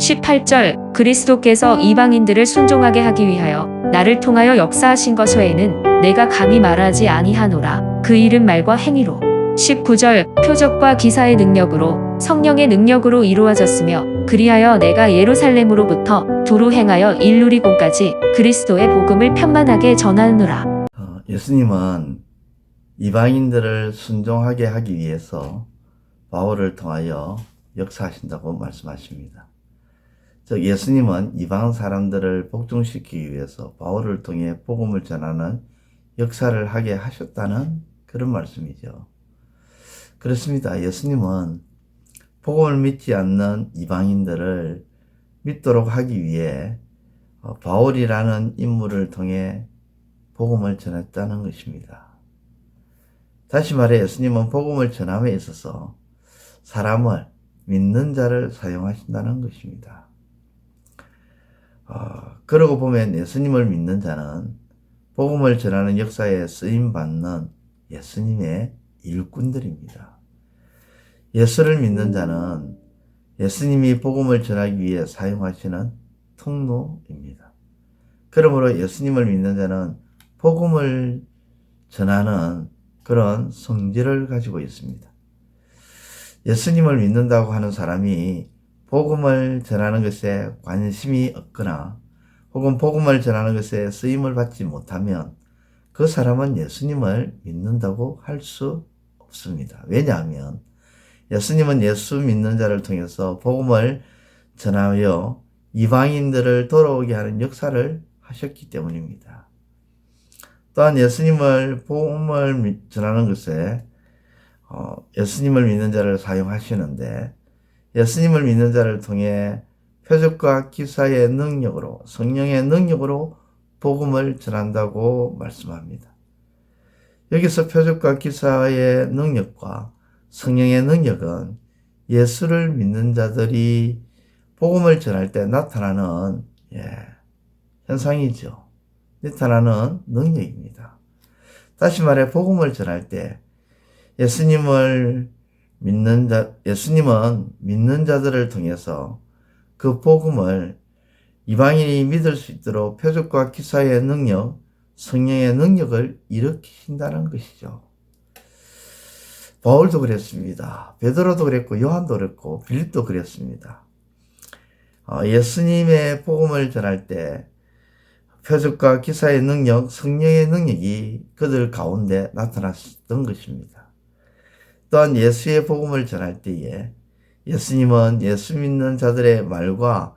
18절 그리스도께서 이방인들을 순종하게 하기 위하여 나를 통하여 역사하신 것 외에는 내가 감히 말하지 아니하노라. 그 이른 말과 행위로. 19절 표적과 기사의 능력으로 성령의 능력으로 이루어졌으며 그리하여 내가 예루살렘으로부터 도로 행하여 일루리곤까지 그리스도의 복음을 편만하게 전하노라. 예수님은 이방인들을 순종하게 하기 위해서 바울을 통하여 역사하신다고 말씀하십니다. 즉 예수님은 이방 사람들을 복종시키기 위해서 바울을 통해 복음을 전하는 역사를 하게 하셨다는 그런 말씀이죠. 그렇습니다. 예수님은 복음을 믿지 않는 이방인들을 믿도록 하기 위해 바울이라는 인물을 통해 복음을 전했다는 것입니다. 다시 말해 예수님은 복음을 전함에 있어서 사람을 믿는 자를 사용하신다는 것입니다. 그러고 보면 예수님을 믿는 자는 복음을 전하는 역사에 쓰임받는 예수님의 일꾼들입니다. 예수를 믿는 자는 예수님이 복음을 전하기 위해 사용하시는 통로입니다. 그러므로 예수님을 믿는 자는 복음을 전하는 그런 성질을 가지고 있습니다. 예수님을 믿는다고 하는 사람이 복음을 전하는 것에 관심이 없거나 혹은 복음을 전하는 것에 쓰임을 받지 못하면 그 사람은 예수님을 믿는다고 할 수 없습니다. 왜냐하면 예수님은 예수 믿는 자를 통해서 복음을 전하여 이방인들을 돌아오게 하는 역사를 하셨기 때문입니다. 또한 예수님을 복음을 전하는 것에 예수님을 믿는 자를 사용하시는데 예수님을 믿는 자를 통해 표적과 기사의 능력으로 성령의 능력으로 복음을 전한다고 말씀합니다. 여기서 표적과 기사의 능력과 성령의 능력은 예수를 믿는 자들이 복음을 전할 때 나타나는 현상이죠. 나타나는 능력입니다. 다시 말해 복음을 전할 때 예수님은 믿는 자들을 통해서 그 복음을 이방인이 믿을 수 있도록 표적과 기사의 능력, 성령의 능력을 일으키신다는 것이죠. 바울도 그랬습니다. 베드로도 그랬고 요한도 그랬고 빌립도 그랬습니다. 예수님의 복음을 전할 때 표적과 기사의 능력, 성령의 능력이 그들 가운데 나타났던 것입니다. 또한 예수의 복음을 전할 때에 예수님은 예수 믿는 자들의 말과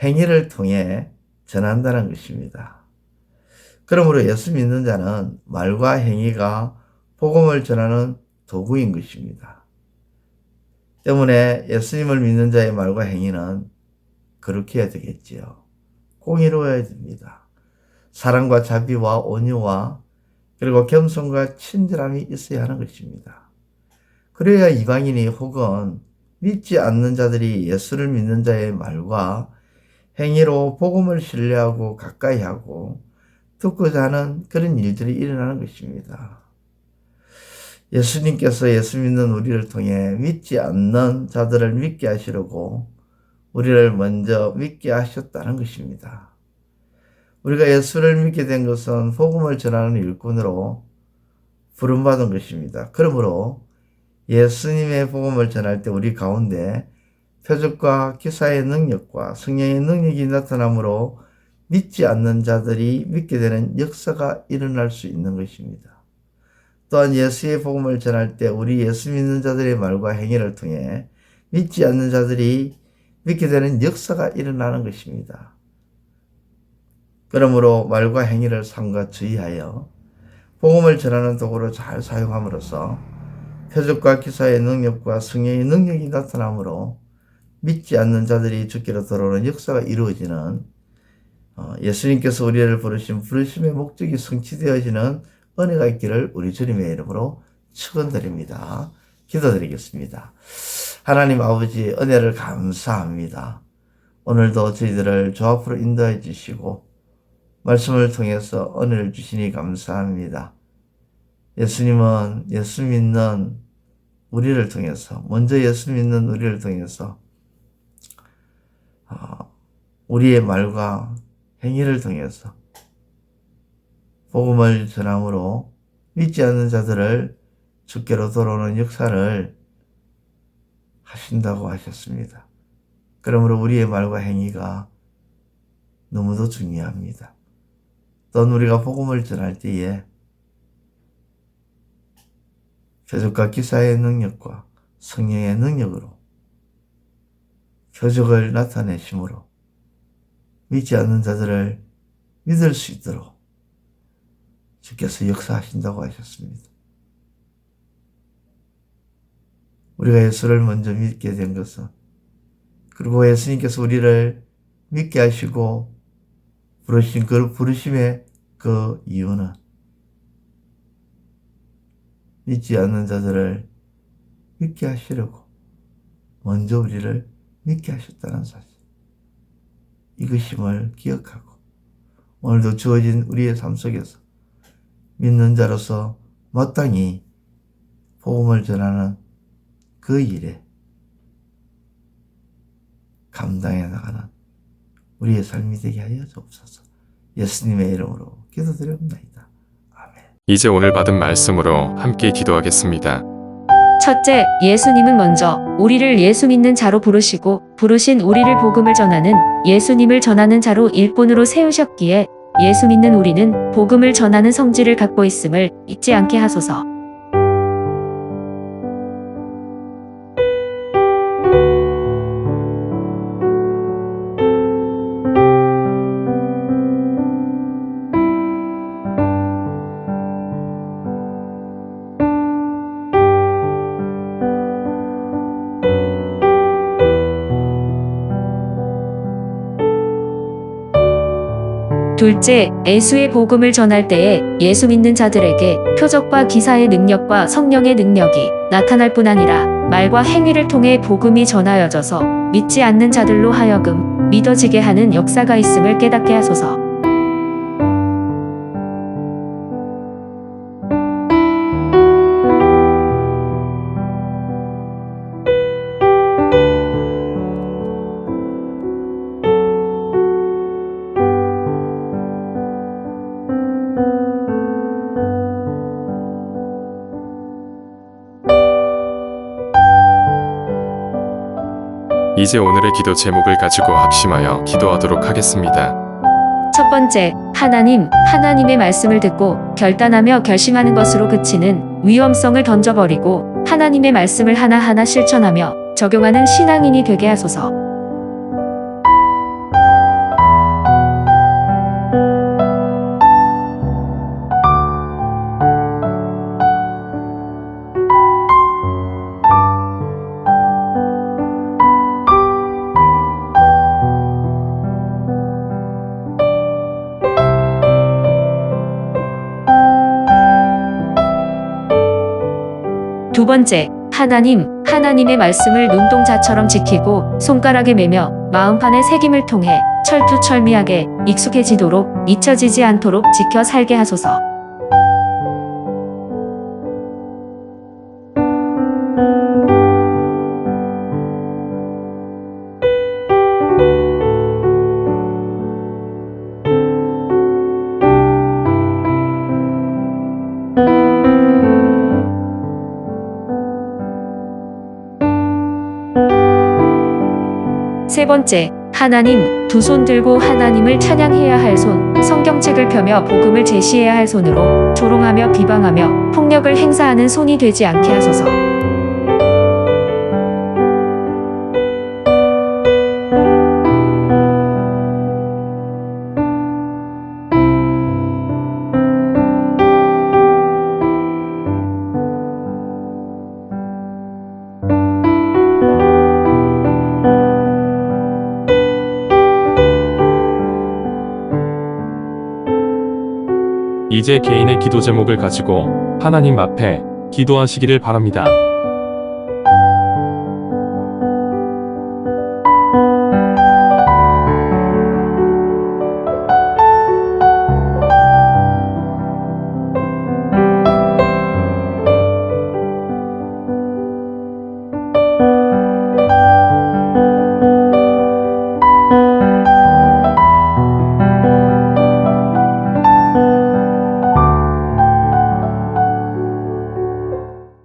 행위를 통해 전한다는 것입니다. 그러므로 예수 믿는 자는 말과 행위가 복음을 전하는 도구인 것입니다. 때문에 예수님을 믿는 자의 말과 행위는 그렇게 해야 되겠지요. 공의로워야 됩니다. 사랑과 자비와 온유와 그리고 겸손과 친절함이 있어야 하는 것입니다. 그래야 이방인이 혹은 믿지 않는 자들이 예수를 믿는 자의 말과 행위로 복음을 신뢰하고 가까이 하고 듣고자 하는 그런 일들이 일어나는 것입니다. 예수님께서 예수 믿는 우리를 통해 믿지 않는 자들을 믿게 하시려고 우리를 먼저 믿게 하셨다는 것입니다. 우리가 예수를 믿게 된 것은 복음을 전하는 일꾼으로 부름받은 것입니다. 그러므로 예수님의 복음을 전할 때 우리 가운데 표적과 기사의 능력과 성령의 능력이 나타나므로 믿지 않는 자들이 믿게 되는 역사가 일어날 수 있는 것입니다. 또한 예수의 복음을 전할 때 우리 예수 믿는 자들의 말과 행위를 통해 믿지 않는 자들이 믿게 되는 역사가 일어나는 것입니다. 그러므로 말과 행위를 삼가 주의하여 복음을 전하는 도구로 잘 사용함으로써 표적과 기사의 능력과 성령의 능력이 나타나므로 믿지 않는 자들이 주께로 돌아오는 역사가 이루어지는 예수님께서 우리를 부르신 부르심의 목적이 성취되어지는 은혜가 있기를 우리 주님의 이름으로 축원드립니다. 기도드리겠습니다. 하나님 아버지 은혜를 감사합니다. 오늘도 저희들을 주 앞으로 인도해 주시고 말씀을 통해서 은혜를 주시니 감사합니다. 예수님은 예수 믿는 우리를 통해서 먼저 예수 믿는 우리를 통해서 우리의 말과 행위를 통해서 복음을 전함으로 믿지 않는 자들을 주께로 돌아오는 역사를 하신다고 하셨습니다. 그러므로 우리의 말과 행위가 너무도 중요합니다. 또한 우리가 복음을 전할 때에 표적과 기사의 능력과 성령의 능력으로 표적을 나타내심으로 믿지 않는 자들을 믿을 수 있도록 주께서 역사하신다고 하셨습니다. 우리가 예수를 먼저 믿게 된 것은, 그리고 예수님께서 우리를 믿게 하시고 부르신 그 부르심의 그 이유는 믿지 않는 자들을 믿게 하시려고 먼저 우리를 믿게 하셨다는 사실, 이것임을 기억하고 오늘도 주어진 우리의 삶 속에서 믿는 자로서 마땅히 복음을 전하는 그 일에 감당해 나가는 우리의 삶이 되게 하여 주옵소서. 예수님의 이름으로 기도드립니다. 아멘. 이제 오늘 받은 말씀으로 함께 기도하겠습니다. 첫째, 예수님은 먼저 우리를 예수 믿는 자로 부르시고 부르신 우리를 복음을 전하는 예수님을 전하는 자로 일꾼으로 세우셨기에 예수 믿는 우리는 복음을 전하는 성질을 갖고 있음을 잊지 않게 하소서. 둘째, 예수의 복음을 전할 때에 예수 믿는 자들에게 표적과 기사의 능력과 성령의 능력이 나타날 뿐 아니라 말과 행위를 통해 복음이 전하여져서 믿지 않는 자들로 하여금 믿어지게 하는 역사가 있음을 깨닫게 하소서. 이제 오늘의 기도 제목을 가지고 합심하여 기도하도록 하겠습니다. 첫 번째, 하나님의 말씀을 듣고 결단하며 결심하는 것으로 그치는 위험성을 던져버리고 하나님의 말씀을 하나하나 실천하며 적용하는 신앙인이 되게 하소서. 두 번째, 하나님의 말씀을 눈동자처럼 지키고 손가락에 매며 마음판에 새김을 통해 철두철미하게 익숙해지도록 잊혀지지 않도록 지켜 살게 하소서. 세 번째, 두 손 들고 하나님을 찬양해야 할 손, 성경책을 펴며 복음을 제시해야 할 손으로 조롱하며 비방하며 폭력을 행사하는 손이 되지 않게 하소서. 이제 개인의 기도 제목을 가지고 하나님 앞에 기도하시기를 바랍니다.